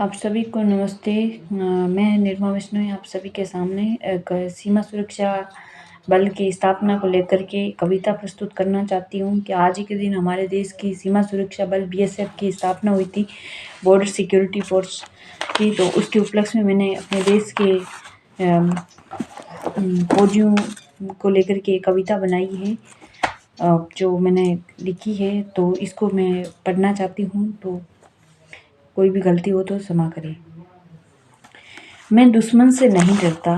आप सभी को नमस्ते। मैं निर्मा बिश्नोई आप सभी के सामने एक सीमा सुरक्षा बल की स्थापना को लेकर के कविता प्रस्तुत करना चाहती हूँ कि आज ही के दिन हमारे देश की सीमा सुरक्षा बल बीएसएफ की स्थापना हुई थी, बॉर्डर सिक्योरिटी फोर्स की। तो उसके उपलक्ष्य में मैंने अपने देश के फौजियों को लेकर के कविता बनाई है, जो मैंने लिखी है। तो इसको मैं पढ़ना चाहती हूँ, तो कोई भी गलती हो तो क्षमा करें। मैं दुश्मन से नहीं डरता,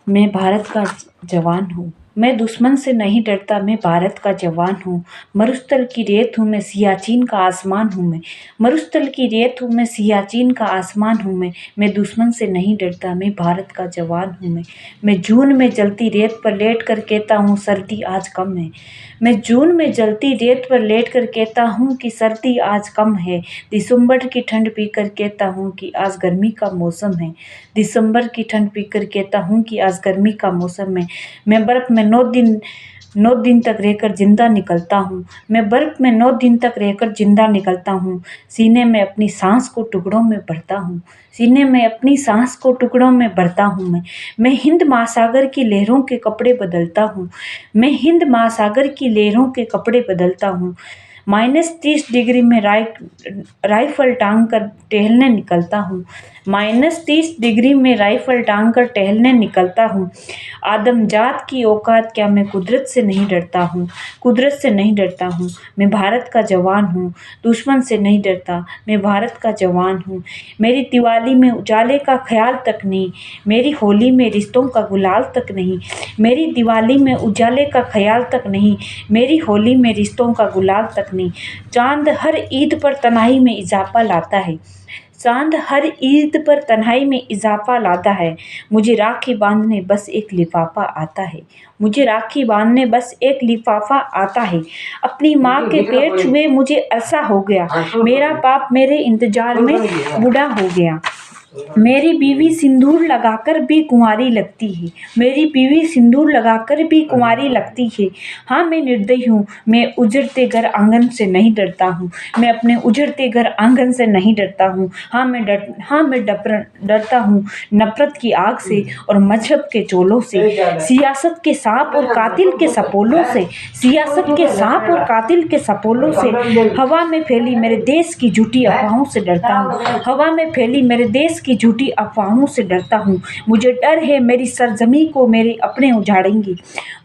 मैं भारत का जवान हूँ। मैं दुश्मन से नहीं डरता, मैं भारत का जवान हूँ। मरुस्थल की रेत हूँ मैं, सियाचिन का आसमान हूँ मैं। मरुस्थल की रेत हूँ मैं, सियाचिन का आसमान हूँ मैं दुश्मन से नहीं डरता, मैं भारत का जवान हूँ मैं जून में जलती रेत पर लेट कर कहता हूँ सर्दी आज कम है। मैं जून में जलती रेत पर लेट कर कहता हूँ कि सर्दी आज कम है। दिसंबर की ठंड पीकर कहता हूँ कि आज गर्मी का मौसम है। दिसंबर की ठंड पीकर कहता हूँ कि आज गर्मी का मौसम है। मैं बर्फ़ में 9 दिन तक रहकर जिंदा निकलता हूँ। मैं बर्फ़ में 9 दिन तक रहकर जिंदा निकलता हूँ। सीने में अपनी सांस को टुकड़ों में भरता हूँ। सीने में अपनी सांस को टुकड़ों में भरता हूँ मैं हिंद महासागर की लहरों के कपड़े बदलता हूँ। मैं हिंद महासागर की लहरों के कपड़े बदलता हूँ। -30 डिग्री में राइफल टांग कर टहलने निकलता हूँ। -30 डिग्री में राइफल टांग कर टहलने निकलता हूँ। आदमजात की औकात क्या, मैं कुदरत से नहीं डरता हूँ। कुदरत से नहीं डरता हूँ, मैं भारत का जवान हूँ। दुश्मन से नहीं डरता, मैं भारत का जवान हूँ। मेरी दिवाली में उजाले का ख्याल तक नहीं, मेरी होली में रिश्तों का गुलाल तक नहीं। मेरी दिवाली में उजाले का ख्याल तक नहीं, मेरी होली में रिश्तों का गुलाल तक नहीं। चांद हर ईद पर तन्हाई में इजाफा लाता है। चांद हर ईद पर तन्हाई में इजाफा लाता है। मुझे राखी बांधने बस एक लिफाफा आता है। मुझे राखी बांधने बस एक लिफाफा आता है। अपनी माँ के पैर छुए मुझे अरसा हो गया। मेरा बाप मेरे इंतजार में बूढ़ा हो गया। मेरी बीवी सिंदूर लगाकर भी कुंवारी लगती है। मेरी बीवी सिंदूर लगाकर भी कुंवारी लगती है। हाँ, मैं निर्दयी हूँ, मैं उजड़ते घर आंगन से नहीं डरता हूँ। मैं अपने उजड़ते घर आंगन से नहीं डरता हूँ। हाँ, मैं डरता हूँ नफरत की आग से और मजहब के चोलों से, सियासत के सांप और कातिल के सपोलों से, सियासत के सांप और कातिल के सपोलों से। हवा में फैली मेरे देश की झूठी अफवाहों से डरता हूँ। हवा में फैली मेरे देश की झूठी अफवाहों से डरता हूँ। मुझे डर है मेरी सरजमी को मेरे अपने उजाड़ेंगे।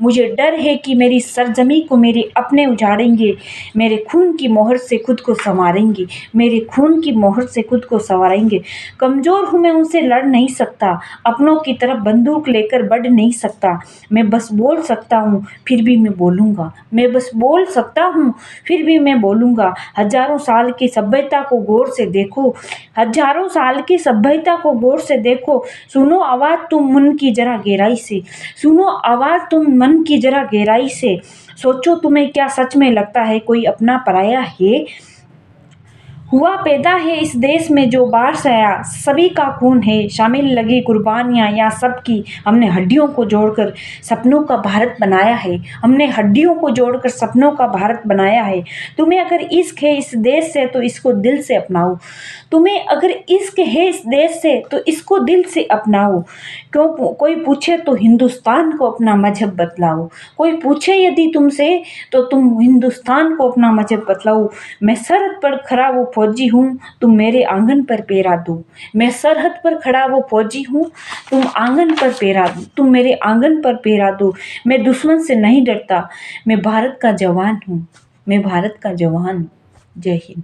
मुझे डर है कि मेरी सरजमी को मेरे अपने उजाड़ेंगे। मेरे खून की मोहर से खुद को संवारेंगे। मेरे खून की मोहर से खुद को संवारेंगे। कमज़ोर हूँ, मैं उनसे लड़ नहीं सकता। अपनों की तरफ बंदूक लेकर बढ़ नहीं सकता। मैं बस बोल सकता हूँ, फिर भी मैं बोलूँगा। मैं बस बोल सकता हूँ, फिर भी मैं बोलूँगा। हजारों साल की सभ्यता को गौर से देखो। हजारों साल की सभ्यता को गौर से देखो। सुनो आवाज़ तुम मन की जरा गहराई से। सुनो आवाज़ तुम मन की जरा गहराई से। सोचो तुम्हें क्या सच में लगता है कोई अपना पराया है? हुआ पैदा है इस देश में जो बाहर से आया, सभी का खून है शामिल, लगी कुर्बानियाँ या सबकी। हमने हड्डियों को जोड़कर सपनों का भारत बनाया है। हमने हड्डियों को जोड़कर सपनों का भारत बनाया है। तुम्हें अगर इश्क है इस देश से तो इसको दिल से अपनाओ। तुम्हें अगर इश्क है इस देश से तो इसको दिल से अपनाओ। क्यों कोई पूछे तो हिंदुस्तान को अपना मजहब बतलाओ। कोई पूछे यदि तुमसे तो तुम हिंदुस्तान को अपना मजहब बतलाओ। मैं सरहद पर खड़ा वो फौजी हूँ, तुम मेरे आंगन पर पैरा दो। मैं सरहद पर खड़ा वो फौजी हूँ, तुम मेरे आंगन पर पैरा दो। मैं दुश्मन से नहीं डरता, मैं भारत का जवान हूँ। मैं भारत का जवान हूँ। जय हिंद।